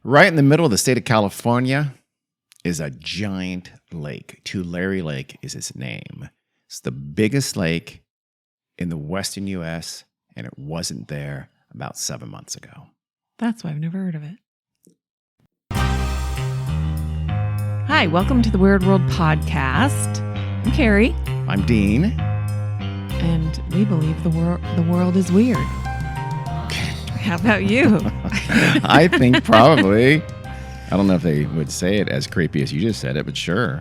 Right in the middle of the state of California is a giant lake. Tulare Lake is its name. It's the biggest lake in the western U.S., and it wasn't there about 7 months ago. That's why I've never heard of it. Hi, welcome to the Weird World Podcast. I'm Carrie. I'm Dean. And we believe the world is weird. How about you? I think probably. I don't know if they would say it as creepy as you just said it, but sure.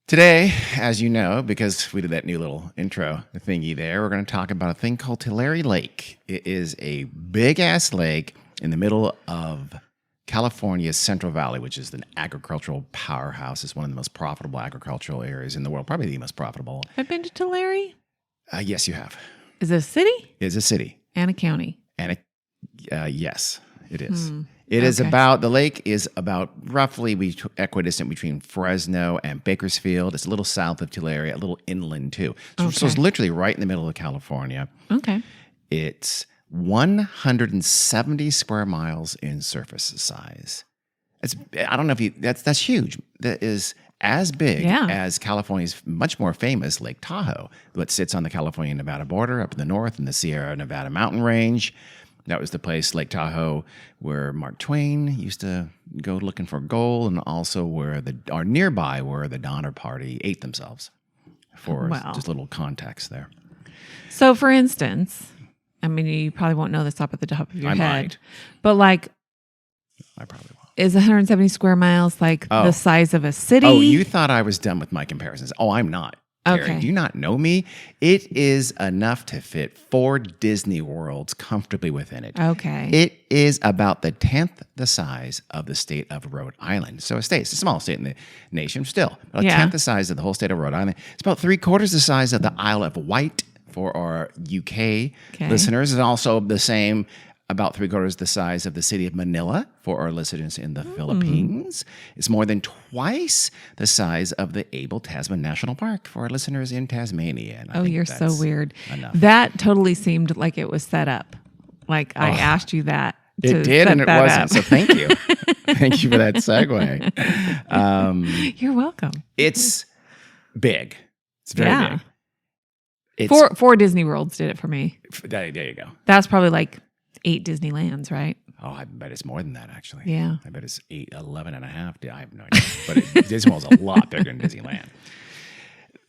Today, as you know, because we did that new little intro thingy there, we're going to talk about a thing called Tulare Lake. It is a big-ass lake in the middle of California's Central Valley, which is an agricultural powerhouse. It's one of the most profitable agricultural areas in the world, probably the most profitable. Have been to Tulare? Yes, you have. Is it a city? It is a city. And a county. And yes, it is. The lake is about roughly equidistant between Fresno and Bakersfield. It's a little south of Tulare, a little inland too. So it's literally right in the middle of California. Okay. It's 170 square miles in surface size. I don't know if that's huge. That is as big as California's much more famous Lake Tahoe, that sits on the California-Nevada border up in the north in the Sierra Nevada mountain range. That was the place, Lake Tahoe, where Mark Twain used to go looking for gold, and also nearby where the Donner Party ate themselves. For just a little context there. So, for instance, I mean, you probably won't know this off at the top of your head, might. But I probably won't. Is 170 square miles the size of a city? Oh, you thought I was done with my comparisons. Oh, I'm not. Okay. Terry, do you not know me? It is enough to fit 4 Disney Worlds comfortably within it. Okay. It is about the 10th the size of the state of Rhode Island. So it's a small state in the nation still. About a 10th the size of the whole state of Rhode Island. It's about 3/4 the size of the Isle of Wight for our UK listeners. And also the same, about 3/4 the size of the city of Manila for our listeners in the Philippines. It's more than twice the size of the Abel Tasman National Park for our listeners in Tasmania. And you're so weird. Enough. That totally seemed like it was set up. Like I asked you that. It did, and it wasn't. So thank you. Thank you for that segue. You're welcome. It's big. It's very big. Four Disney Worlds did it for me. There you go. That's probably like 8 Disneylands, right? Oh, I bet it's more than that, actually. Yeah. I bet it's 11 and a half. I have no idea. But Disney World's a lot bigger than Disneyland.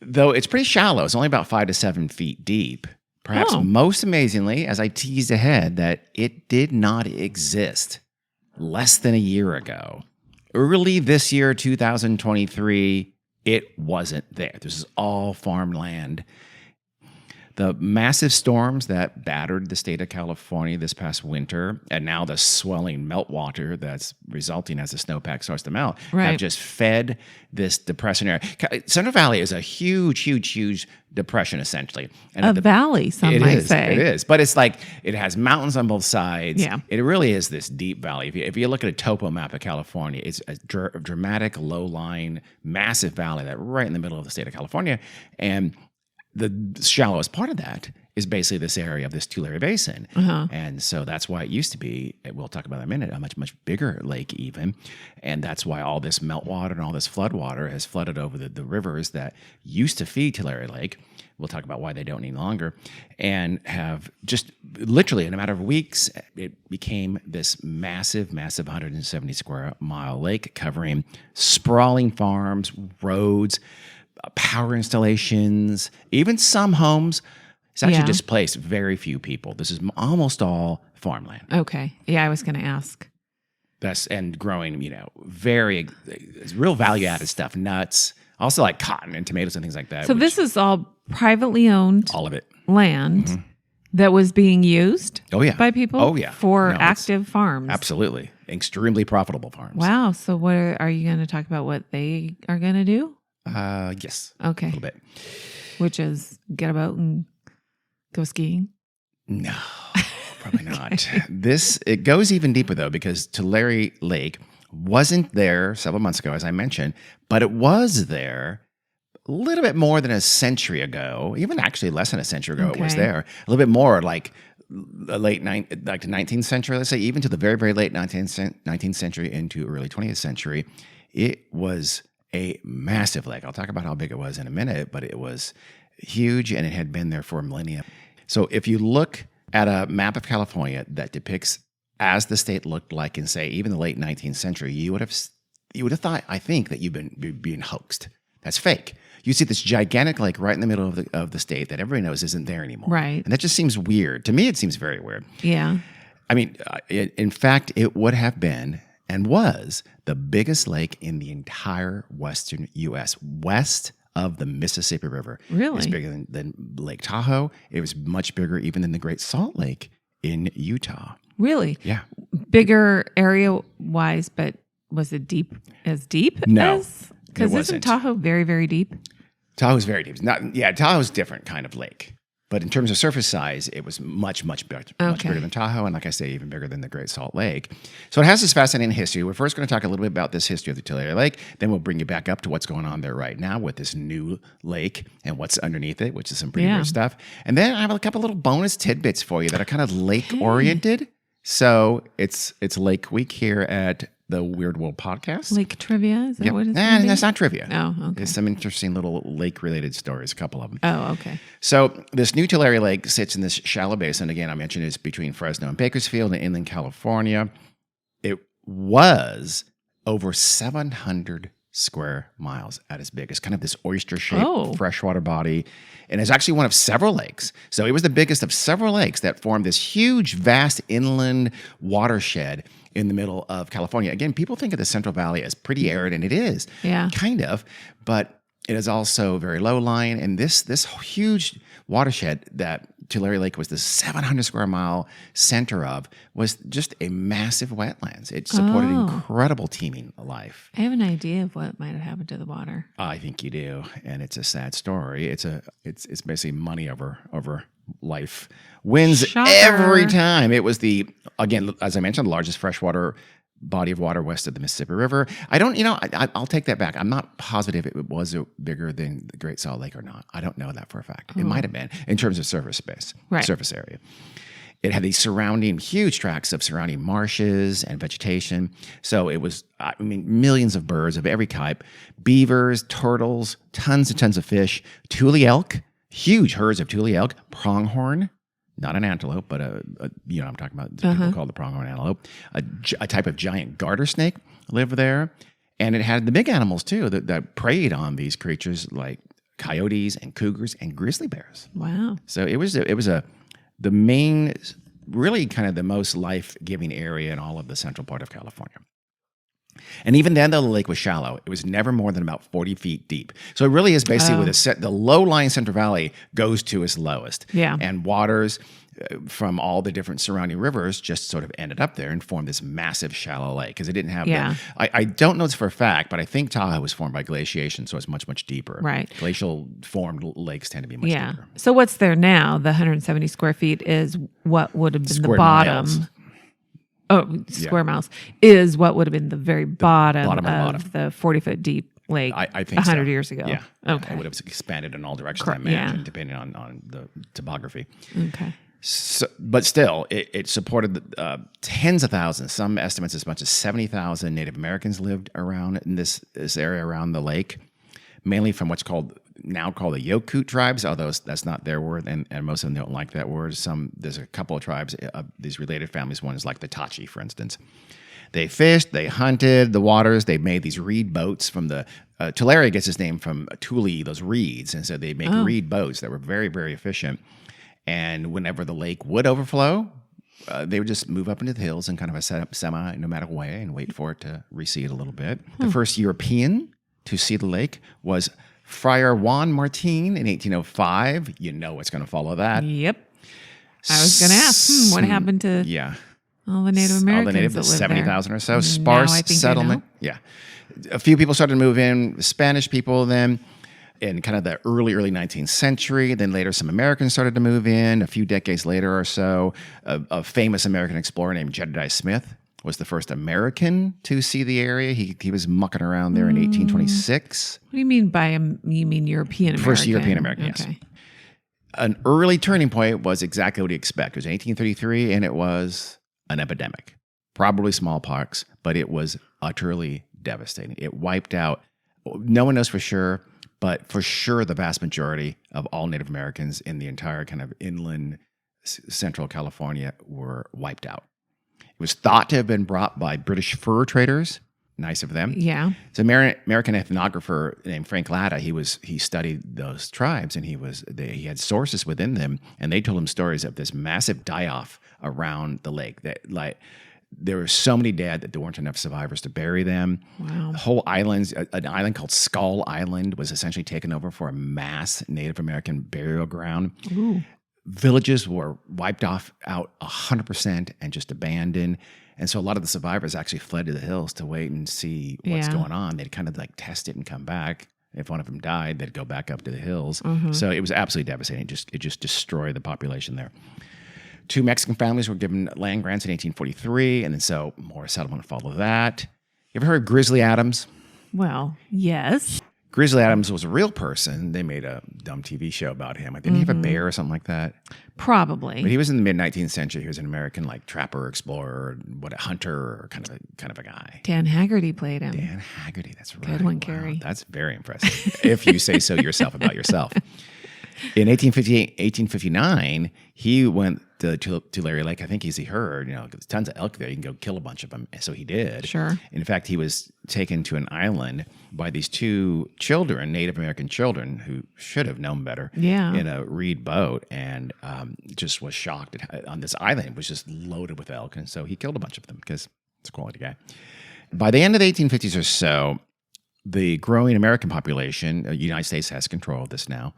Though it's pretty shallow. It's only about 5 to 7 feet deep. Perhaps most amazingly, as I teased ahead, that it did not exist less than a year ago. Early this year, 2023, it wasn't there. This is all farmland. The massive storms that battered the state of California this past winter, and now the swelling meltwater that's resulting as the snowpack starts to melt, have just fed this depression area. Central Valley is a huge, huge, huge depression, essentially. And valley, some might say. It is. But it's like it has mountains on both sides. Yeah. It really is this deep valley. If you look at a topo map of California, it's a dramatic, low-lying, massive valley that right in the middle of the state of California. And the shallowest part of that is basically this area of this Tulare Basin. And so that's why it used to be, we'll talk about in a minute, a much, much bigger lake even. And that's why all this meltwater and all this floodwater has flooded over the rivers that used to feed Tulare Lake. We'll talk about why they don't any longer. And have just literally in a matter of weeks, it became this massive, massive 170 square mile lake covering sprawling farms, roads, power installations, even some homes. It's actually displaced very few people. This is almost all farmland. Okay. Yeah, I was going to ask. And growing, very real value-added stuff, nuts, also like cotton and tomatoes and things like that. So this is all privately owned all of it. Land that was being used by people for active farms. Absolutely. Extremely profitable farms. Wow. So what are you going to talk about what they are going to do? Yes. Okay. A little bit. Which is get a boat and go skiing? No, probably not. It goes even deeper though, because Tulare Lake wasn't there several months ago, as I mentioned, but it was there a little bit more than a century ago, even actually less than a century ago. It was there a little bit more, like the like the 19th century, let's say, even to the very, very late 19th century into early 20th century, it was a massive lake. I'll talk about how big it was in a minute, but it was huge and it had been there for millennia. So if you look at a map of California that depicts as the state looked like in, say, even the late 19th century, you would have thought, I think, that you've been being hoaxed. That's fake. You see this gigantic lake right in the middle of the state that everybody knows isn't there anymore. Right. And that just seems weird. To me, it seems very weird. Yeah. I mean, in fact, it would have been and was the biggest lake in the entire western U.S., west of the Mississippi River. Really? It's bigger than Lake Tahoe. It was much bigger even than the Great Salt Lake in Utah. Really? Yeah. Bigger area-wise, but was it deep? No, Because it isn't wasn't. Tahoe very, very deep? Tahoe's very deep. Tahoe's a different kind of lake. But in terms of surface size, it was much bigger than Tahoe. And like I say, even bigger than the Great Salt Lake. So it has this fascinating history. We're first going to talk a little bit about this history of the Tulare Lake. Then we'll bring you back up to what's going on there right now with this new lake and what's underneath it, which is some pretty weird stuff. And then I have a couple little bonus tidbits for you that are kind of lake-oriented. So it's Lake Week here at the Weird World Podcast. Lake trivia? Is that what it's That's not trivia. Oh, okay. There's some interesting little lake-related stories, a couple of them. Oh, okay. So this new Tulare Lake sits in this shallow basin. Again, I mentioned it's between Fresno and Bakersfield in inland California. It was over 700 square miles at its biggest, kind of this oyster-shaped freshwater body. And it's actually one of several lakes. So it was the biggest of several lakes that formed this huge, vast inland watershed in the middle of California. Again, people think of the Central Valley as pretty arid, and it is, kind of, but it is also very low-lying. And this huge watershed that Tulare Lake was the 700 square mile center of was just a massive wetlands. It supported incredible teeming life. I have an idea of what might have happened to the water. I think you do, and it's a sad story. It's basically money over life. Wins every time. It was again, as I mentioned, the largest freshwater body of water west of the Mississippi River. I'll take that back. I'm not positive it was bigger than the Great Salt Lake or not. I don't know that for a fact. It might have been in terms of surface space, surface area. It had these huge tracts of surrounding marshes and vegetation. So it was, millions of birds of every type, beavers, turtles, tons and tons of fish, Thule elk, huge herds of Thule elk, pronghorn, not an antelope, but I'm talking about people call the pronghorn antelope, a type of giant garter snake lived there. And it had the big animals too that preyed on these creatures like coyotes and cougars and grizzly bears. Wow. So it was the main, really kind of the most life-giving area in all of the central part of California. And even then, though the lake was shallow, it was never more than about 40 feet deep. So it really is basically where the low-lying Central Valley goes to its lowest. Yeah. And waters from all the different surrounding rivers just sort of ended up there and formed this massive shallow lake because it didn't have I don't know this for a fact, but I think Tahoe was formed by glaciation, so it's much, much deeper. Right. Glacial formed lakes tend to be much deeper. So what's there now? The 170 square feet is what would have been Square the bottom. miles. Square miles is what would have been the very bottom of the 40-foot deep lake I think 100 so. years ago. Yeah. Okay. It would have expanded in all directions, Correct. I imagine, depending on the topography. Okay. So, but still, it supported tens of thousands, some estimates as much as 70,000 Native Americans lived around in this area around the lake, mainly from what's now called the Yokut tribes, although that's not their word, and most of them don't like that word. There's a couple of tribes, these related families. One is like the Tachi, for instance. They fished, they hunted the waters, they made these reed boats from the Tulare gets its name from Thule, those reeds, and so they make reed boats that were very, very efficient. And whenever the lake would overflow, they would just move up into the hills in kind of a semi-nomadic way and wait for it to recede a little bit. The first European to see the lake was Friar Juan Martin in 1805. You know what's going to follow that. Yep. I was going to ask, what happened to all the Native Americans that lived 70,000 or so. Sparse settlement. Yeah. A few people started to move in, Spanish people then. In kind of the early 19th century. Then later some Americans started to move in. A few decades later or so, a famous American explorer named Jedediah Smith was the first American to see the area. He was mucking around there in 1826. What do you mean by you mean European American? First European American, yes. An early turning point was exactly what you expect. It was 1833, and it was an epidemic, probably smallpox, but it was utterly devastating. It wiped out, no one knows for sure, but for sure the vast majority of all Native Americans in the entire kind of inland central California were wiped out. It was thought to have been brought by British fur traders. Nice of them. Yeah. It's an American ethnographer named Frank Latta. He studied those tribes, and he had sources within them, and they told him stories of this massive die-off around the lake. That like there were so many dead that there weren't enough survivors to bury them. Wow. Whole islands, an island called Skull Island, was essentially taken over for a mass Native American burial ground. Ooh. Villages were wiped out 100% and just abandoned. And so a lot of the survivors actually fled to the hills to wait and see what's going on. They'd kind of like test it and come back. If one of them died, they'd go back up to the hills. Mm-hmm. So it was absolutely devastating. It just destroyed the population there. 2 Mexican families were given land grants in 1843, and then so more settlement followed that. You ever heard of Grizzly Adams? Well, yes. Grizzly Adams was a real person. They made a dumb TV show about him. Didn't he have a bear or something like that? Probably. But he was in the mid-19th century. He was an American like trapper, explorer, hunter, kind of a guy. Dan Haggerty played him. Dan Haggerty, that's right. Good one, Wow, Carrie. that's very impressive, if you say so yourself about yourself. In 1859, he went to Tulare Lake. I think he heard, there's tons of elk there. You can go kill a bunch of them. So he did. Sure. In fact, he was taken to an island by these 2 children, Native American children, who should have known better. Yeah. In a reed boat, and just was shocked on this island. It was just loaded with elk, and so he killed a bunch of them because he's a quality guy. By the end of the 1850s or so, the growing American population, the United States has control of this now,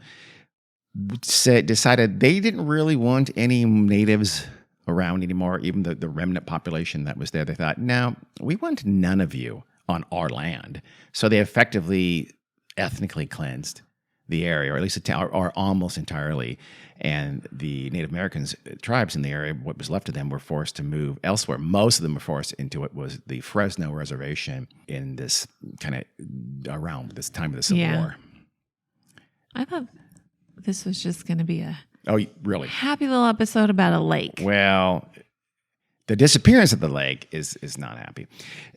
decided they didn't really want any natives around anymore, even the remnant population that was there. They thought, no, we want none of you on our land. So they effectively ethnically cleansed the area, or at least or almost entirely. And the Native Americans, tribes in the area, what was left of them, were forced to move elsewhere. Most of them were forced into what was the Fresno Reservation in this kind of around this time of the Civil War. I thought this was just going to be a really happy little episode about a lake. Well, the disappearance of the lake is not happy.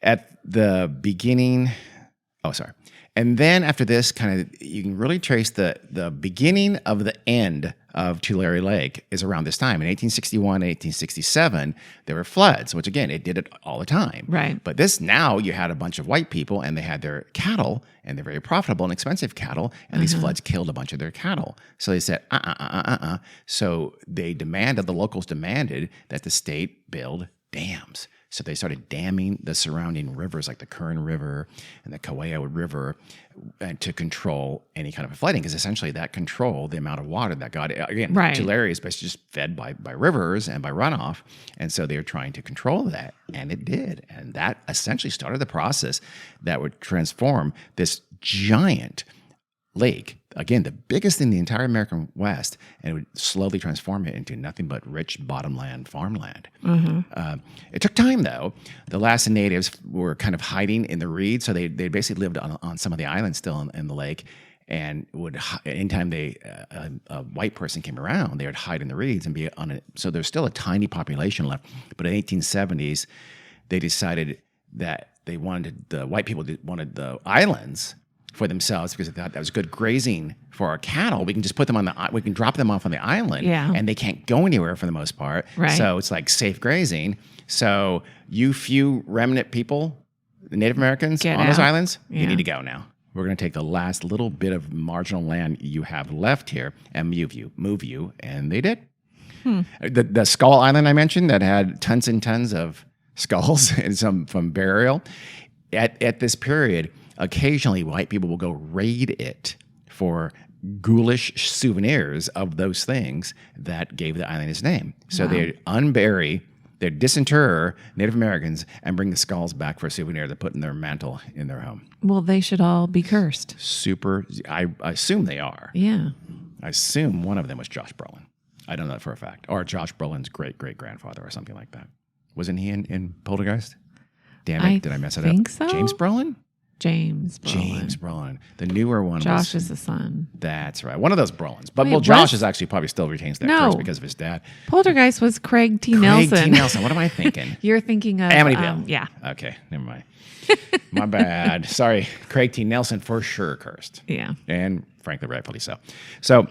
At the beginning, and then after this, kind of, you can really trace the beginning of the end of Tulare Lake is around this time. In 1861, 1867, there were floods, which again, it did it all the time. Right. But now you had a bunch of white people, and they had their cattle, and they're very profitable and expensive cattle, and these floods killed a bunch of their cattle. So they said, So the locals demanded that the state build dams. So they started damming the surrounding rivers, like the Kern River and the Kauai River, to control any kind of flooding, because essentially that controlled the amount of water that got, again, right. Tulare is basically just fed by rivers and by runoff. And so they were trying to control that, and it did. And that essentially started the process that would transform this giant lake, again, the biggest in the entire American West, and it would slowly transform it into nothing but rich bottomland farmland. It took time, though. The last natives were kind of hiding in the reeds, so they basically lived on some of the islands still in the lake, and would anytime a white person came around, they would hide in the reeds and be on it. So there's still a tiny population left. But in the 1870s, they decided that the white people wanted the islands for themselves, because they thought that was good grazing for our cattle. We can just we can drop them off on the island, and they can't go anywhere for the most part. Right. So it's like safe grazing. So you few remnant people, the Native Americans on those islands, you need to go now. We're going to take the last little bit of marginal land you have left here and move you, and they did. The Skull Island I mentioned that had tons and tons of skulls and some from burial. At this period, occasionally white people will go raid it for ghoulish souvenirs of those things that gave the island its name. So they'd they'd disinter Native Americans and bring the skulls back for a souvenir to put in their mantle in their home. Well, they should all be cursed. I assume they are. Yeah. I assume one of them was Josh Brolin. I don't know that for a fact. Or Josh Brolin's great-great-grandfather or something like that. Wasn't he in Poltergeist? Damn it, did I mess it up? I think so. James Brolin? James Brolin. James Brolin. The newer one Josh was... is the son. That's right. One of those Brolins. But, Wait, Josh what? is actually probably still retains that No. curse because of his dad. Poltergeist was Craig T. Craig Nelson. T. Nelson. What am I thinking? You're thinking of... Amityville. yeah. Okay, never mind. My bad. Sorry. Craig T. Nelson for sure cursed. Yeah. And frankly, rightfully so. So,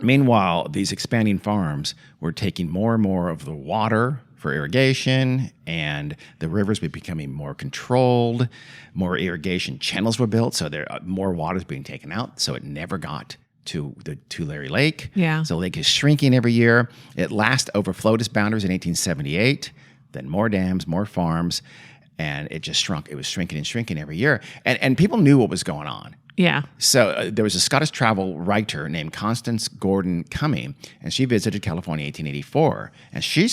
meanwhile, these expanding farms were taking more and more of the water for irrigation, and the rivers were becoming more controlled. More irrigation channels were built, so there more water is being taken out, so it never got to the Tulare Lake. Yeah. So the lake is shrinking every year. It last overflowed its boundaries in 1878. Then more dams, more farms, and it just shrunk. It was shrinking and shrinking every year, and people knew what was going on. Yeah. So there was a Scottish travel writer named Constance Gordon Cumming, and she visited California in 1884, and she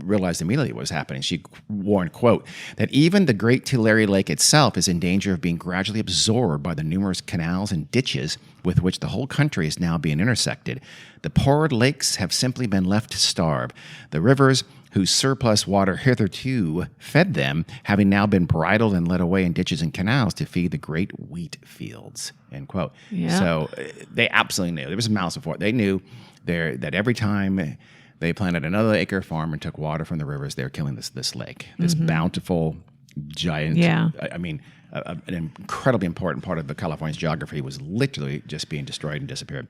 realized immediately what was happening. She warned, quote, that even the Great Tulare Lake itself is in danger of being gradually absorbed by the numerous canals and ditches with which the whole country is now being intersected. The poor lakes have simply been left to starve. The rivers, whose surplus water hitherto fed them, having now been bridled and led away in ditches and canals to feed the great wheat fields, end quote. Yeah. So they absolutely knew. There was a mouse before. They knew that every time they planted another acre farm and took water from the rivers, they were killing this lake, this bountiful, giant, Yeah. I mean, an incredibly important part of the California's geography was literally just being destroyed and disappeared.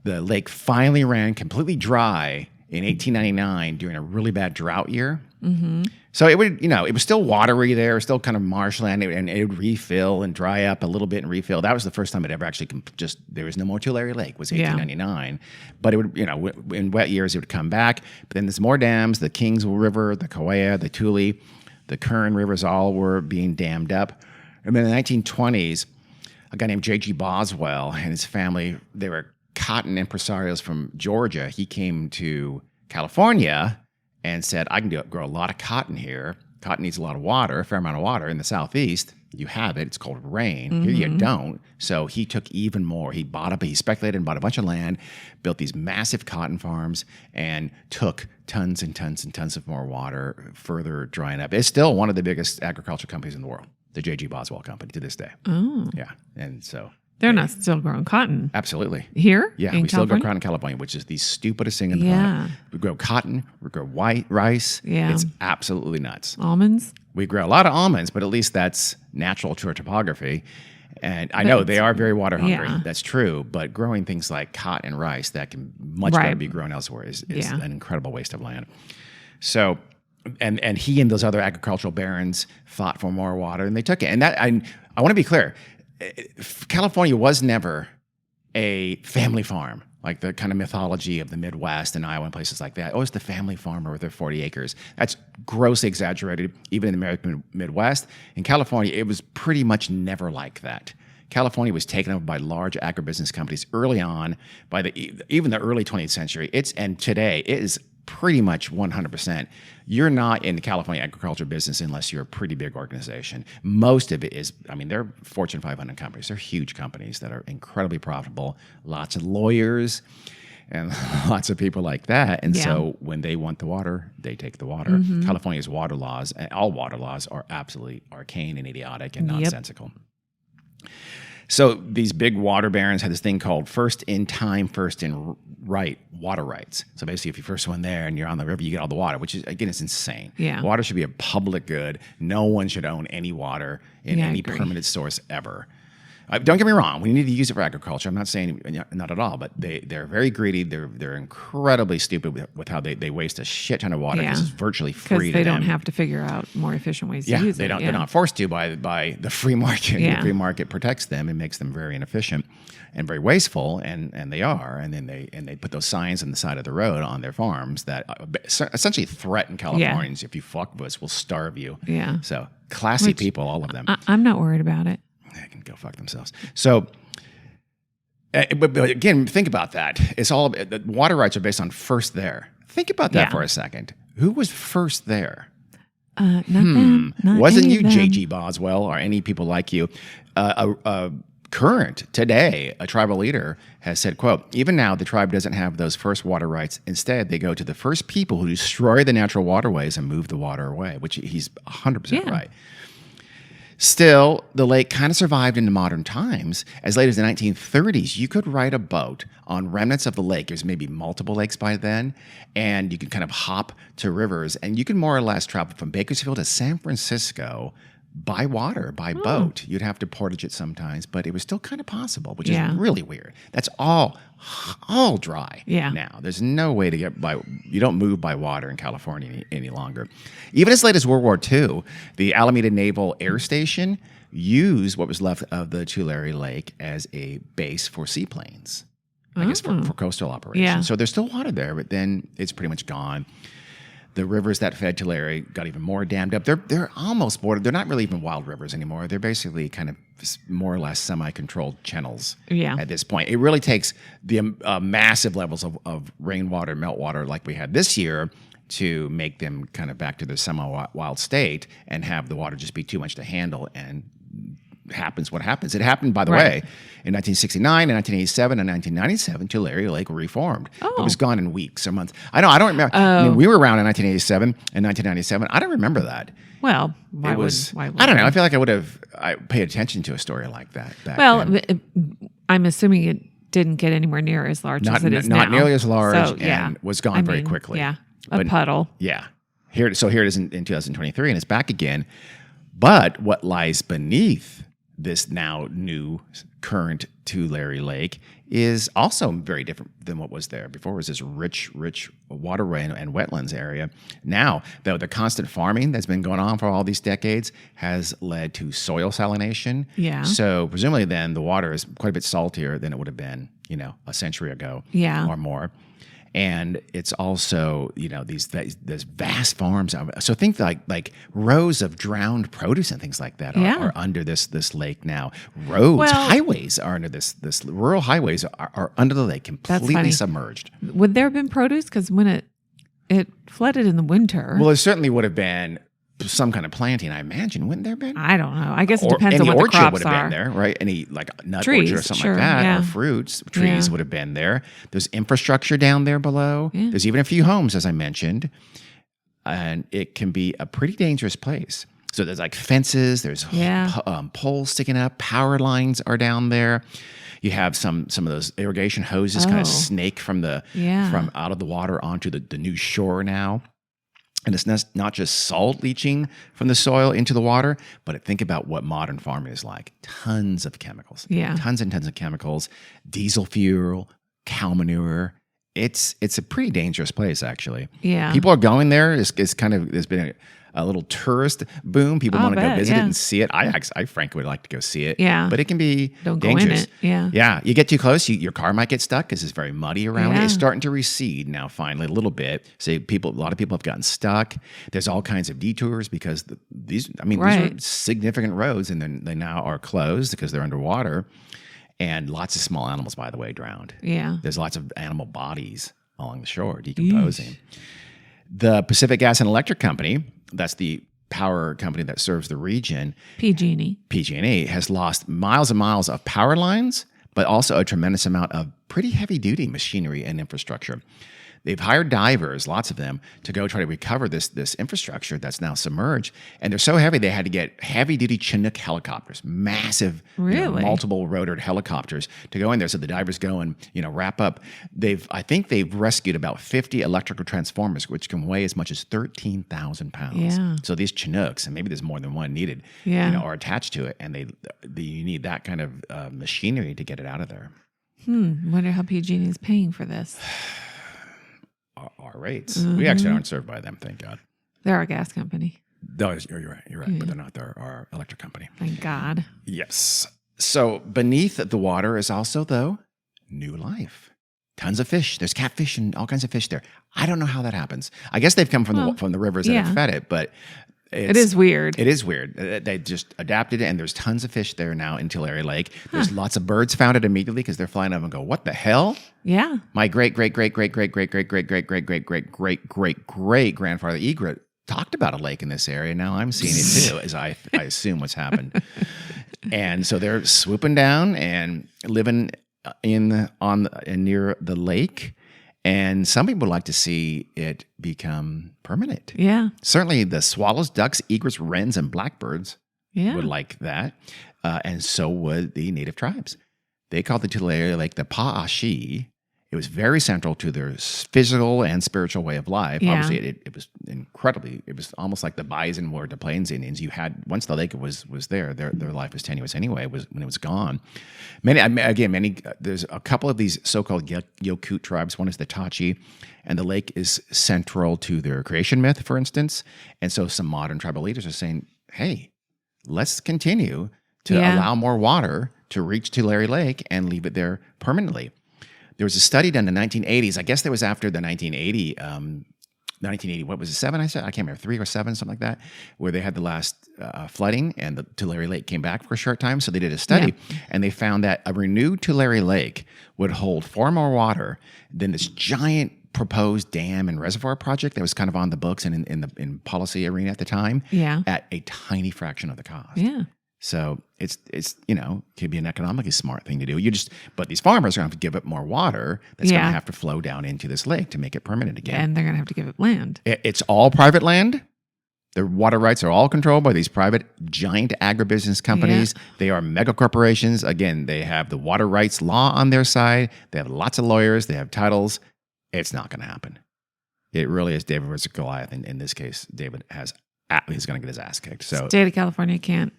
The lake finally ran completely dry in 1899 during a really bad drought year. Mm-hmm. So it would, it was still watery there, still kind of marshland, and it would refill and dry up a little bit and refill. That was the first time it ever actually there was no more Tulare Lake, was 1899. But it would, in wet years, it would come back. But then there's more dams, the Kings River, the Kaweah, the Tule, the Kern rivers all were being dammed up. And then in the 1920s, a guy named J.G. Boswell and his family, they were cotton impresarios from Georgia. He came to California and said, I can grow a lot of cotton here. Cotton needs a lot of water, a fair amount of water. In the Southeast, you have it. It's called rain. Mm-hmm. Here you don't. So he took even more. He speculated and bought a bunch of land, built these massive cotton farms, and took tons and tons and tons of more water, further drying up. It's still one of the biggest agriculture companies in the world, the J.G. Boswell Company, to this day. Oh. Yeah. And so... They're not still growing cotton. Absolutely. Here? Yeah, in we still grow California? cotton in California, which is the stupidest thing in the planet. We grow cotton, we grow white rice. Yeah. It's absolutely nuts. Almonds? We grow a lot of almonds, but at least that's natural to our topography. And I know they are very water hungry. Yeah. That's true. But growing things like cotton and rice that can much better be grown elsewhere is an incredible waste of land. So, and he and those other agricultural barons fought for more water, and they took it. And that I want to be clear. California was never a family farm, like the kind of mythology of the Midwest and Iowa and places like that. Oh, it's the family farmer with their 40 acres. That's grossly exaggerated, even in the American Midwest. In California, it was pretty much never like that. California was taken over by large agribusiness companies early on, by even the early 20th century. And today, it is pretty much 100%. You're not in the California agriculture business unless you're a pretty big organization. Most of it is, they're Fortune 500 companies. They're huge companies that are incredibly profitable, lots of lawyers and lots of people like that. And so when they want the water, they take the water. Mm-hmm. California's water laws, and all water laws, are absolutely arcane and idiotic and nonsensical. So these big water barons had this thing called first in time, first in right water rights. So basically, if you first one there and you're on the river, you get all the water, which is, again, it's insane. Yeah. Water should be a public good. No one should own any water in any permanent source ever. Don't get me wrong. We need to use it for agriculture. I'm not saying not at all, but they're very greedy. They're incredibly stupid with how they waste a shit ton of water because it's virtually free to them. Because they don't have to figure out more efficient ways to use it. They're not forced to by the free market. Yeah. The free market protects them and makes them very inefficient and very wasteful, and they are. And then they put those signs on the side of the road on their farms that essentially threaten Californians. If you fuck with us, we'll starve you. Yeah. So classy people, all of them. I'm not worried about it. They can go fuck themselves. So, but again, think about that. It's all the water rights are based on first there. Think about that for a second. Who was first there? Not them. Not Wasn't any you of them. J.G. Boswell or any people like you? Current today, a tribal leader has said, quote, even now the tribe doesn't have those first water rights. Instead, they go to the first people who destroy the natural waterways and move the water away, which he's 100% right. Still, the lake kind of survived into modern times. As late as the 1930s, you could ride a boat on remnants of the lake. There's maybe multiple lakes by then, and you could kind of hop to rivers, and you can more or less travel from Bakersfield to San Francisco by water, by boat. You'd have to portage it sometimes, but it was still kind of possible, which is really weird. That's all dry now. There's no way to get by. You don't move by water in California any longer. Even as late as World War II, the Alameda Naval Air Station used what was left of the Tulare Lake as a base for seaplanes, I guess for coastal operations. Yeah. So there's still water there, but then it's pretty much gone. The rivers that fed Tulare got even more dammed up. They're almost bordered. They're not really even wild rivers anymore. They're basically kind of more or less semi-controlled channels at this point. It really takes the massive levels of rainwater, meltwater like we had this year to make them kind of back to their semi-wild state and have the water just be too much to handle, and happens what happens. It happened, by the way, in 1969, and 1987, and 1997, Tulare Lake reformed. It was gone in weeks or months. I don't remember. I mean, we were around in 1987 and 1997. I don't remember that. Well, why I don't know. I feel like I paid attention to a story like that back then. I'm assuming it didn't get anywhere near as large as it is now. Not nearly as large, and was gone very quickly. Yeah, a puddle. Yeah. Here it is in 2023, and it's back again. But what lies beneath this now new current Tulare Lake is also very different than what was there before. It was this rich waterway and wetlands area. Now, though, the constant farming that's been going on for all these decades has led to soil salination. Yeah. So presumably then the water is quite a bit saltier than it would have been, a century ago or more. And it's also, these vast farms. So think like rows of drowned produce and things like that are under this lake now. Highways are under this rural highways are under the lake, completely submerged. Would there have been produce? Because when it flooded in the winter. Well, there certainly would have been some kind of planting, I imagine. Wouldn't there have been? I don't know. I guess it depends on what the crops are. Any orchard would have been there, right? Any nut orchard or something like that, or fruits, trees would have been there. There's infrastructure down there below. Yeah. There's even a few homes, as I mentioned, and it can be a pretty dangerous place. So there's like fences, there's poles sticking up, power lines are down there. You have some of those irrigation hoses kind of snake from out of the water onto the new shore now. And it's not just salt leaching from the soil into the water, but think about what modern farming is like. Tons of chemicals. Yeah. Tons and tons of chemicals. Diesel fuel, cow manure. It's a pretty dangerous place, actually. Yeah. People are going there. There's been a little tourist boom. People want to go visit it and see it. I frankly would like to go see it. Yeah. But it can be dangerous. Go in it. Yeah. Yeah. You get too close, your car might get stuck because it's very muddy around it. It's starting to recede now, finally, a little bit. So a lot of people have gotten stuck. There's all kinds of detours because these are significant roads, and then they now are closed because they're underwater. And lots of small animals, by the way, drowned. Yeah. There's lots of animal bodies along the shore decomposing. Eesh. The Pacific Gas and Electric Company, that's the power company that serves the region. PG&E has lost miles and miles of power lines, but also a tremendous amount of pretty heavy-duty machinery and infrastructure. They've hired divers, lots of them, to go try to recover this infrastructure that's now submerged. And they're so heavy, they had to get heavy-duty Chinook helicopters, massive, multiple-rotored helicopters to go in there. So the divers go and, wrap up. I think they've rescued about 50 electrical transformers, which can weigh as much as 13,000 pounds. Yeah. So these Chinooks, and maybe there's more than one needed, are attached to it. And you need that kind of machinery to get it out of there. Wonder how PG&E is paying for this. Our rates. Mm-hmm. We actually aren't served by them, thank God. They're our gas company. No, you're right. Yeah. But they're not. They're our electric company. Thank God. Yes. So beneath the water is also, though, new life. Tons of fish. There's catfish and all kinds of fish there. I don't know how that happens. I guess they've come from the rivers that have fed it, but it is weird. It is weird. They just adapted it, and there's tons of fish there now in Tulare Lake. There's lots of birds found it immediately because they're flying up and go, what the hell? Yeah. My great grandfather Egret talked about a lake in this area. Now I'm seeing it too, as I assume what's happened. And so they're swooping down and living near the lake. And some people would like to see it become permanent. Yeah. Certainly the swallows, ducks, egrets, wrens, and blackbirds would like that. And so would the native tribes. They called the Tulare Lake the Pa'ashi. It was very central to their physical and spiritual way of life. Yeah. Obviously, it was incredibly. It was almost like the bison were to Plains Indians. You had once the lake was there, their life was tenuous anyway. When it was gone. Many. There's a couple of these so-called Yokut tribes. One is the Tachi, and the lake is central to their creation myth, for instance. And so some modern tribal leaders are saying, "Hey, let's continue to allow more water to reach Tulare Lake and leave it there permanently." There was a study done in the 1980s. I guess that was after the 1980, what was it, 7 I said? I can't remember, 3 or 7, something like that, where they had the last flooding and the Tulare Lake came back for a short time. So they did a study and they found that a renewed Tulare Lake would hold far more water than this giant proposed dam and reservoir project that was kind of on the books and in policy arena at the time at a tiny fraction of the cost. Yeah. So it's could be an economically smart thing to do. But these farmers are going to have to give up more water that's going to have to flow down into this lake to make it permanent again. And they're going to have to give up land. It's all private land. The water rights are all controlled by these private giant agribusiness companies. Yeah. They are mega corporations. Again, they have the water rights law on their side. They have lots of lawyers. They have titles. It's not going to happen. It really is David versus Goliath. In this case, David he's going to get his ass kicked. So State of California can't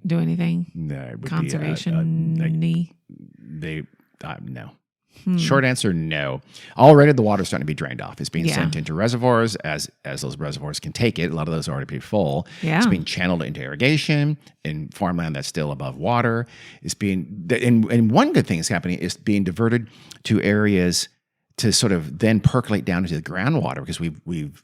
do anything? No, Conservation-y? No. Short answer, no. Already the water's starting to be drained off. It's being sent into reservoirs as those reservoirs can take it. A lot of those are already pretty full. Yeah. It's being channeled into irrigation in farmland that's still above water. It's being, and one good thing that's happening is being diverted to areas to sort of then percolate down into the groundwater because we've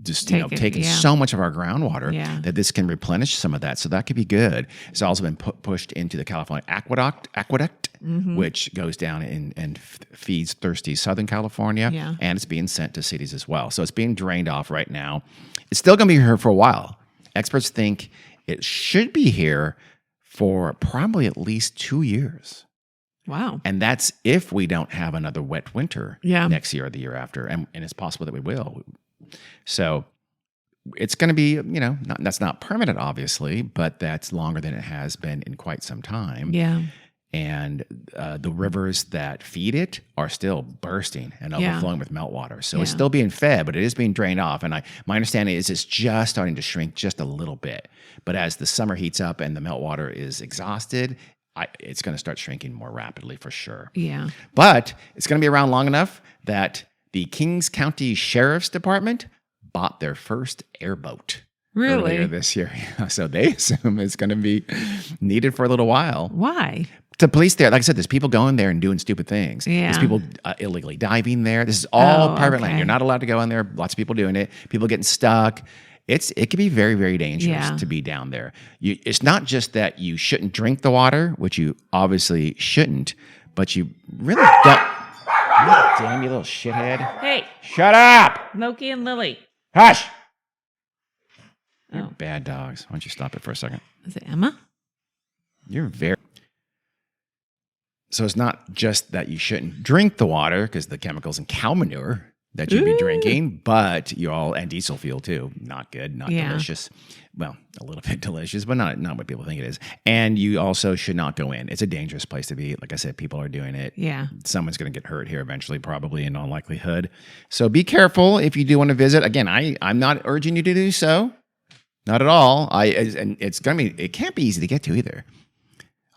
just taken so much of our groundwater that this can replenish some of that. So that could be good. It's also been pushed into the California aqueduct, which goes down and feeds thirsty Southern California, and it's being sent to cities as well. So it's being drained off right now. It's still going to be here for a while. Experts think it should be here for probably at least 2 years. Wow. And that's if we don't have another wet winter next year or the year after. And it's possible that we will. So it's going to be, that's not permanent, obviously, but that's longer than it has been in quite some time. Yeah. And the rivers that feed it are still bursting and overflowing with meltwater. So it's still being fed, but it is being drained off. And my understanding is it's just starting to shrink just a little bit. But as the summer heats up and the meltwater is exhausted, it's going to start shrinking more rapidly for sure. Yeah. But it's going to be around long enough that the Kings County Sheriff's Department bought their first airboat earlier this year. So they assume it's going to be needed for a little while. Why? To police there. Like I said, there's people going there and doing stupid things. Yeah. There's people illegally diving there. This is all private land. You're not allowed to go in there. Lots of people doing it. People getting stuck. It can be very, very dangerous to be down there. It's not just that you shouldn't drink the water, which you obviously shouldn't, but you really don't. Damn, you little shithead. Hey. Shut up. Loki and Lily. Hush. You're bad dogs. Why don't you stop it for a second? Is it Emma? You're very... So it's not just that you shouldn't drink the water because the chemicals in cow manure that you'd be drinking, but and diesel fuel too. Not good, not delicious. Well, a little bit delicious, but not what people think it is. And you also should not go in. It's a dangerous place to be. Like I said, people are doing it. Yeah. Someone's going to get hurt here eventually, probably in all likelihood. So be careful if you do want to visit. Again, I'm not urging you to do so. Not at all. And it can't be easy to get to either.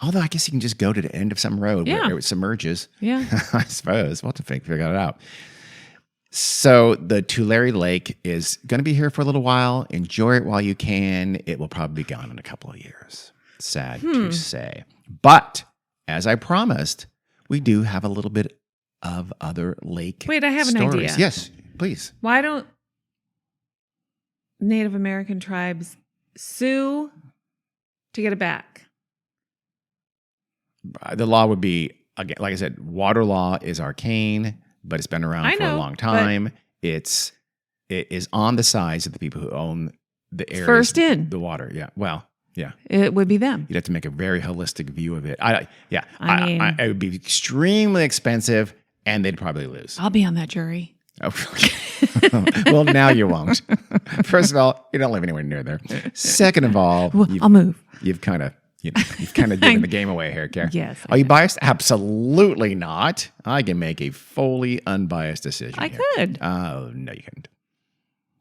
Although I guess you can just go to the end of some road where it submerges. Yeah. I suppose. We'll have to figure that out. So the Tulare Lake is going to be here for a little while. Enjoy it while you can. It will probably be gone in a couple of years. Sad to say. But as I promised, we do have a little bit of other lake Wait, I have stories. an idea. Yes, please. Why don't Native American tribes sue to get it back? The law would be, again, like I said, water law is arcane, but it's been around for a long time. It is on the sides of the people who own the areas. First in. The water, yeah. Well, yeah. It would be them. You'd have to make a very holistic view of it. It would be extremely expensive, and they'd probably lose. I'll be on that jury. Oh, Well, now you won't. First of all, you don't live anywhere near there. Second of all, Well, I'll move. you've kind of given the game away here, Karen. Yes. Are you biased? Absolutely not. I can make a fully unbiased decision. I here. could. Oh, no, you couldn't.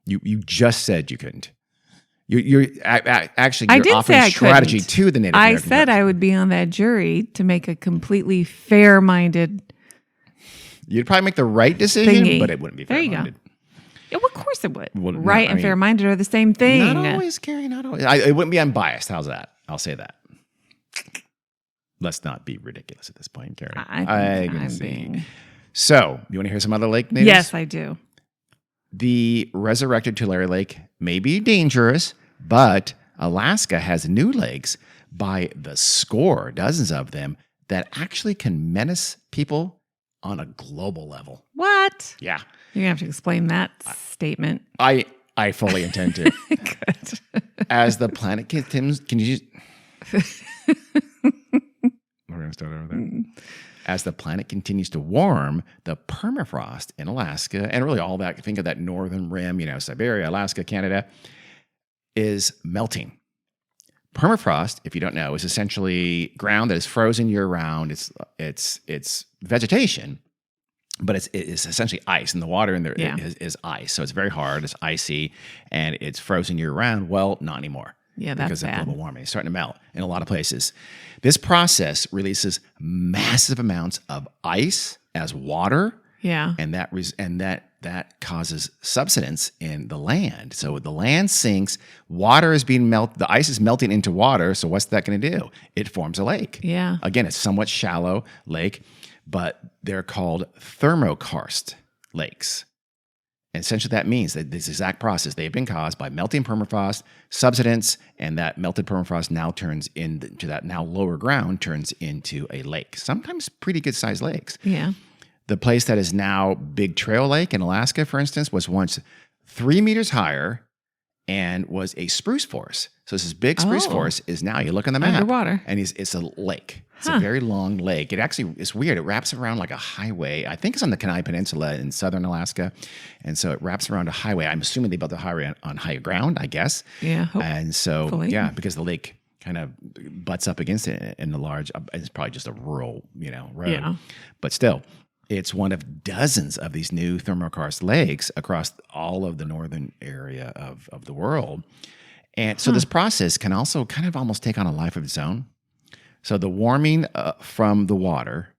You just said you couldn't. You're actually I you're did offering say I strategy couldn't. to the Native I American said tribes. I would be on that jury to make a completely fair-minded You'd probably make the right decision, thingy. but it wouldn't be There you go. fair-minded. Yeah, well, of course it would. Well, no, right I and mean, fair-minded are the same thing. Not always, Carrie. Not always. It wouldn't be unbiased. How's that? I'll say that. Let's not be ridiculous at this point, Carrie. I think can I'm see. being... So, you want to hear some other lake natives? Yes, I do. The resurrected Tulare Lake may be dangerous, but Alaska has new lakes by the score, dozens of them, that actually can menace people on a global level. What? Yeah. You're going to have to explain that statement. I fully intend to. Good. As the planet continues, can you just... We're going to start over there. As the planet continues to warm, the permafrost in Alaska, and really all that, think of that northern rim, Siberia, Alaska, Canada, is melting. Permafrost, if you don't know, is essentially ground that is frozen year-round. It's vegetation, but it's essentially ice, and the water in there is ice. So it's very hard, it's icy, and it's frozen year-round. Well, not anymore. Yeah, that's because of bad. global warming. It's starting to melt in a lot of places. This process releases massive amounts of ice as water, Yeah. and that causes subsidence in the land. So the land sinks, water is being melted, the ice is melting into water. So what's that going to do? It forms a lake. Yeah. Again, it's somewhat shallow lake, but they're called thermokarst lakes. And essentially that means that this exact process, they've been caused by melting permafrost, subsidence, and that melted permafrost now turns into that now lower ground turns into a lake. Sometimes pretty good sized lakes. Yeah. The place that is now Big Trail Lake in Alaska, for instance, was once 3 meters higher and was a spruce forest. So this big spruce forest is now, you look on the map, Underwater. and it's a lake. It's a very long lake. It actually, it's weird. It wraps around like a highway. I think it's on the Kenai Peninsula in southern Alaska. And so it wraps around a highway. I'm assuming they built the highway on higher ground, I guess. Yeah. And so, hopefully. yeah, because the lake kind of butts up against it in the large, it's probably just a rural, road. Yeah. But still, it's one of dozens of these new thermokarst lakes across all of the northern area of the world. And so this process can also kind of almost take on a life of its own. So the warming from the water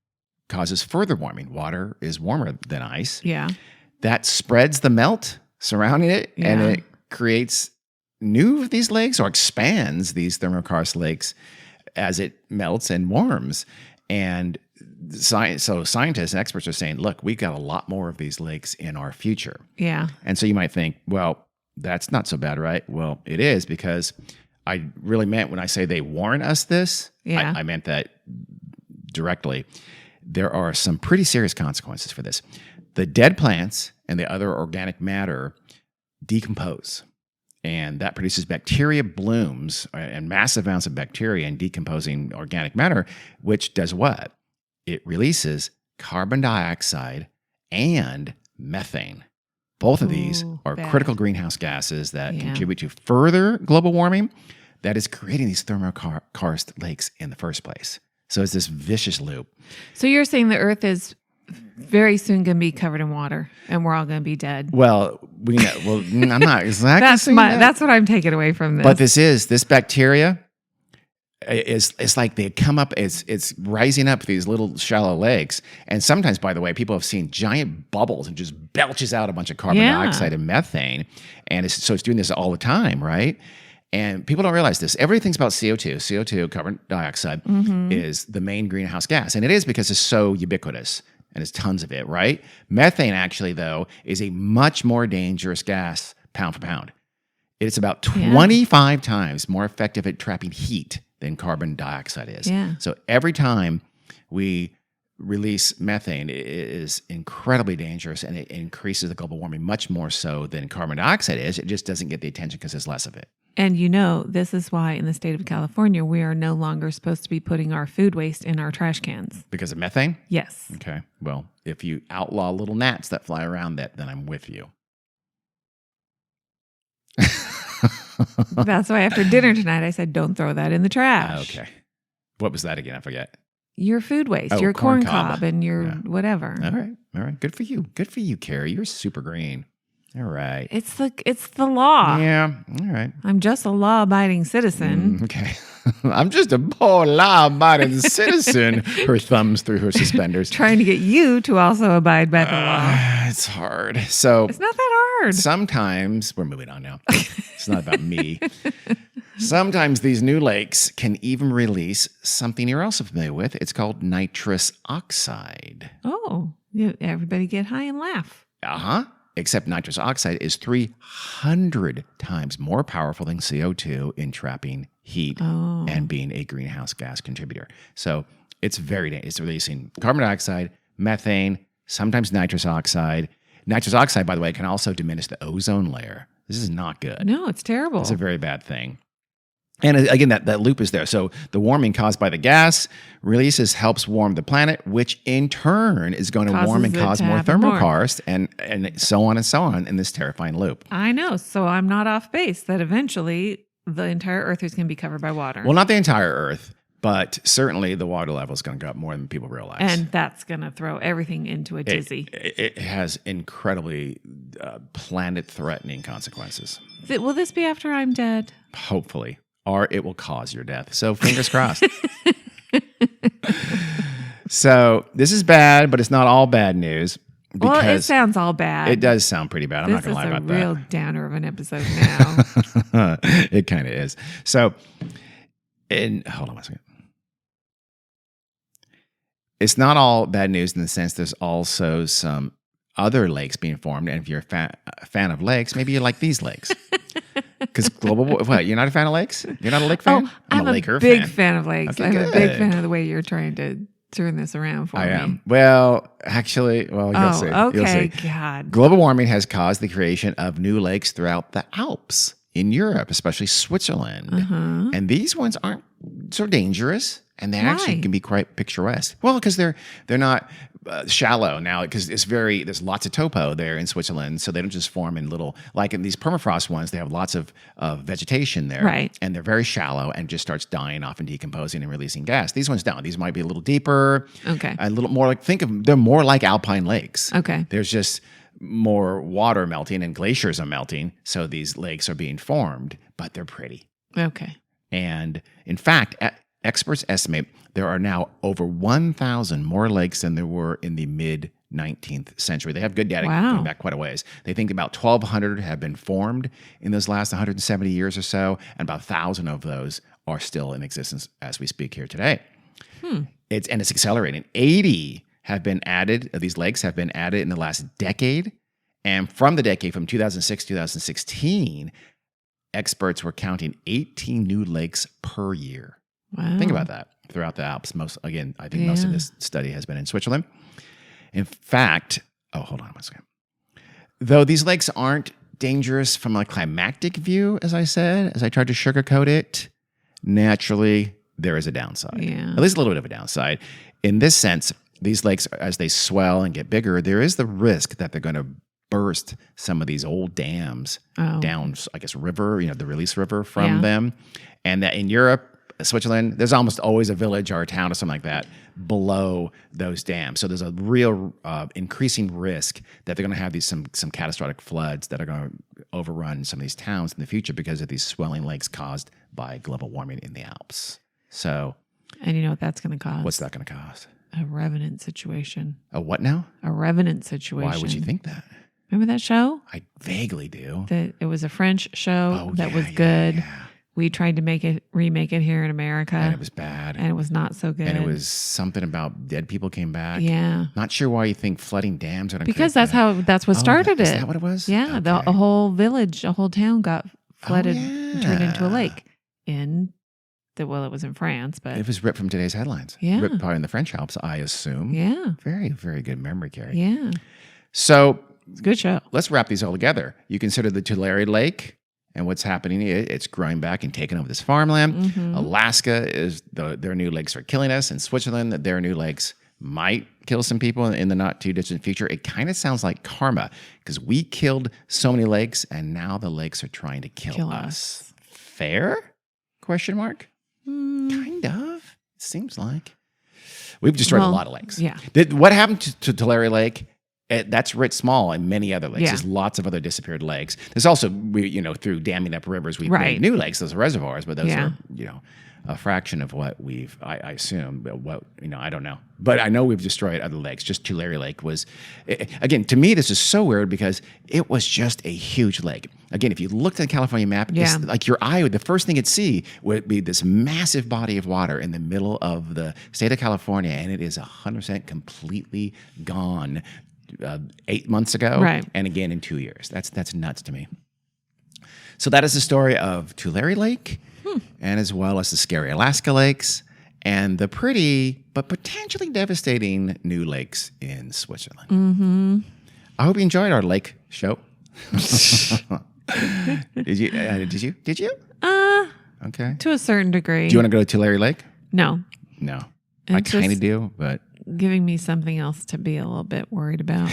causes further warming. Water is warmer than ice. Yeah. That spreads the melt surrounding it, and Yeah. it creates new of these lakes or expands these thermokarst lakes as it melts and warms. And so scientists and experts are saying, look, we've got a lot more of these lakes in our future. Yeah. And so you might think, well, that's not so bad, right? Well, it is, because I really meant when I say they warn us this, Yeah. I meant that directly. There are some pretty serious consequences for this. The dead plants and the other organic matter decompose, and that produces bacteria blooms and massive amounts of bacteria and decomposing organic matter, which does what? It releases carbon dioxide and methane. Both of these Ooh, are bad. critical greenhouse gases that Yeah. contribute to further global warming that is creating these thermokarst lakes in the first place. So it's this vicious loop. So you're saying the Earth is very soon going to be covered in water, and we're all going to be dead. Well, I'm not exactly saying that. That's what I'm taking away from this. But this bacteria it's like they come up, it's rising up these little shallow lakes. And sometimes, by the way, people have seen giant bubbles and just belches out a bunch of carbon dioxide and methane. And it's doing this all the time, right? And people don't realize this. Everything's about CO2. CO2, carbon dioxide, is the main greenhouse gas. And it is because it's so ubiquitous and there's tons of it, right? Methane, actually, though, is a much more dangerous gas pound for pound. It's about 25 times more effective at trapping heat than carbon dioxide is. Yeah. So every time we release methane, it is incredibly dangerous, and it increases the global warming much more so than carbon dioxide is. It just doesn't get the attention because there's less of it. And this is why in the state of California, we are no longer supposed to be putting our food waste in our trash cans. Because of methane? Yes. Okay. Well, if you outlaw little gnats that fly around that, then I'm with you. That's why after dinner tonight, I said, don't throw that in the trash. Okay. What was that again? I forget. Your food waste, Oh, your corn corn cob. cob and your whatever. All right. All right. Good for you. Good for you, Carrie. You're super green. All right. It's the law. Yeah. All right. I'm just a law-abiding citizen. Okay. I'm just a poor law-abiding citizen. Her thumbs through her suspenders. Trying to get you to also abide by the law. It's hard. So It's not that hard. sometimes, we're moving on now. It's not about me. Sometimes these new lakes can even release something you're also familiar with. It's called nitrous oxide. Oh, everybody get high and laugh. Uh-huh. Except nitrous oxide is 300 times more powerful than CO2 in trapping heat and being a greenhouse gas contributor. So it's it's releasing carbon dioxide, methane, sometimes nitrous oxide. Nitrous oxide, by the way, can also diminish the ozone layer. This is not good. No, it's terrible. It's a very bad thing. And again, that loop is there. So the warming caused by the gas releases helps warm the planet, which in turn is going to warm and cause more thermal karst and so on and so on in this terrifying loop. I know. So I'm not off base that eventually the entire Earth is going to be covered by water. Well, not the entire Earth, but certainly the water level is going to go up more than people realize. And that's going to throw everything into a tizzy. It has incredibly planet-threatening consequences. Will this be after I'm dead? Hopefully. Or it will cause your death. So fingers crossed. So this is bad, but it's not all bad news. Well, it sounds all bad. It does sound pretty bad. I'm not going to lie about that. This is a real downer of an episode now. It kind of is. So, hold on one second. It's not all bad news in the sense there's also some other lakes being formed. And if you're a fan of lakes, maybe you like these lakes. Because what? You're not a fan of lakes? You're not a lake fan? I'm a Laker big fan of lakes. Okay, I'm good. a big fan of the way you're trying to turn this around for me. I am. Well, actually, you'll see. Okay, You'll see. God. Global warming has caused the creation of new lakes throughout the Alps in Europe, especially Switzerland. And these ones aren't so dangerous, and they actually can be quite picturesque. Well, because they're not shallow now, because there's lots of topo there in Switzerland, so they don't just form in little, like in these permafrost ones, they have lots of vegetation there, right? And they're very shallow and just starts dying off and decomposing and releasing gas. These ones don't. These might be a little deeper, a little more like, they're more like alpine lakes. Okay, there's just more water melting and glaciers are melting, so these lakes are being formed, but they're pretty. Okay, and in fact, experts estimate there are now over 1,000 more lakes than there were in the mid-19th century. They have good data going back quite a ways. They think about 1,200 have been formed in those last 170 years or so, and about 1,000 of those are still in existence as we speak here today. It's accelerating. 80 have been added. These lakes have been added in the last decade, and from the decade from 2006 2016, experts were counting 18 new lakes per year. Wow. Think about that throughout the Alps. I think most of this study has been in Switzerland. In fact, hold on one second. Though these lakes aren't dangerous from a climatic view, as I said, as I tried to sugarcoat it, naturally there is a downside. At least a little bit of a downside. In this sense, these lakes, as they swell and get bigger, there is the risk that they're going to burst some of these old dams down, I guess, river, the release river from them. And that in Europe, Switzerland, there's almost always a village or a town or something like that below those dams. So there's a real increasing risk that they're going to have some catastrophic floods that are going to overrun some of these towns in the future because of these swelling lakes caused by global warming in the Alps. So, and you know what that's going to cause? What's that going to cause? A revenant situation. A what now? A revenant situation. Why would you think that? Remember that show? I vaguely do. It was a French show that was good. Yeah. We tried to remake it here in America. And it was bad. And it was not so good. And it was something about dead people came back. Yeah. Not sure why you think flooding dams are going to Because that's what started it. Is that what it was? Yeah. Okay. A whole village, a whole town got flooded and turned into a lake it was in France, but it was ripped from today's headlines. Yeah. Ripped probably in the French Alps, I assume. Yeah. Very, very good memory, Carrie. Yeah. So it's a good show. Let's wrap these all together. You consider the Tulare Lake and what's happening. It's growing back and taking over this farmland. Alaska their new lakes are killing us. And Switzerland, their new lakes might kill some people in the not too distant future. It kind of sounds like karma because we killed so many lakes and now the lakes are trying to kill us. Fair? Question mark? Kind of. It seems like. We've destroyed a lot of lakes. Yeah. What happened to Tulare Lake? That's writ small and many other lakes. Yeah. There's lots of other disappeared lakes. There's also, through damming up rivers, we've made new lakes. Those are reservoirs, but those are, a fraction of what I assume, but I don't know. But I know we've destroyed other lakes. Just Tulare Lake was, again, to me, this is so weird because it was just a huge lake. Again, if you looked at the California map, it's like your eye, the first thing it'd see would be this massive body of water in the middle of the state of California, and it is 100% completely gone 8 months ago, and again in 2 years. That's nuts to me. So that is the story of Tulare Lake, and as well as the scary Alaska lakes, and the pretty but potentially devastating new lakes in Switzerland. Mm-hmm. I hope you enjoyed our lake show. Did you? Okay. To a certain degree. Do you want to go to Tulare Lake? No. I kind of do, but giving me something else to be a little bit worried about.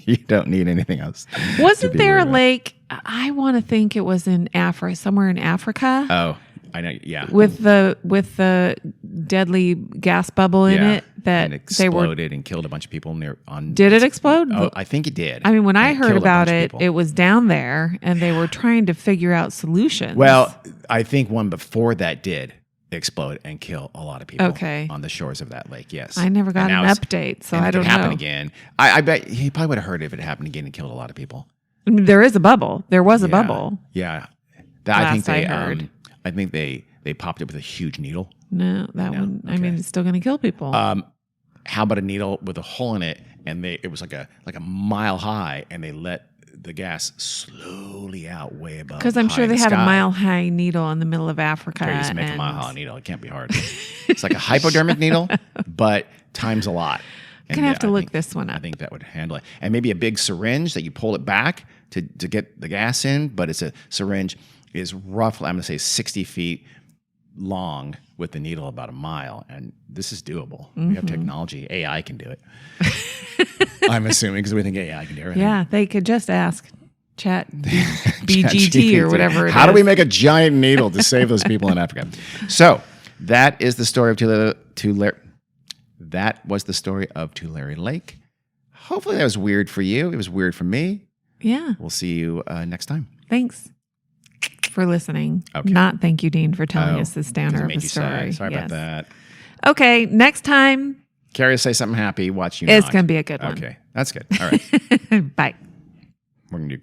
You don't need anything else. Wasn't there a lake? I want to think it was in Africa, somewhere in Africa. Oh, I know. Yeah, with the deadly gas bubble in it that and exploded and killed a bunch of people near. Did it explode? Oh, I think it did. I mean, when I heard about it, it was down there, and they were trying to figure out solutions. Well, I think one before that did explode and kill a lot of people okay. on the shores of that lake. Yes. I never got an update, so I don't know. If it happened again, I bet he probably would have heard if it happened again and killed a lot of people. I mean, there is a bubble. There was a bubble. Yeah. I heard. I think they popped it with a huge needle. No, one. Okay. I mean, it's still going to kill people. How about a needle with a hole in it, and it was like a mile high, and they let the gas slowly out way above. Because I'm sure they had a mile-high needle in the middle of Africa. They just make a mile-high needle. It can't be hard. It's like a hypodermic needle, but times a lot. I'm going to have to look this one up. I think that would handle it. And maybe a big syringe that you pull it back to get the gas in, but it's a syringe is roughly, I'm going to say 60 feet long with the needle about a mile. And this is doable. Mm-hmm. We have technology. AI can do it. I'm assuming because we think AI can do everything. Yeah, they could just ask Chat BGT or whatever it is. How do we make a giant needle to save those people in Africa? So that is the story of Tulare. That was the story of Tulare Lake. Hopefully that was weird for you. It was weird for me. Yeah. We'll see you next time. Thanks for listening. Okay. Not thank you, Dean, for telling us this downer of a story. Sorry about that. Okay, next time. Carrie will say something happy. Watch you. It's going to be a good one. Okay, that's good. All right. Bye. We're going to do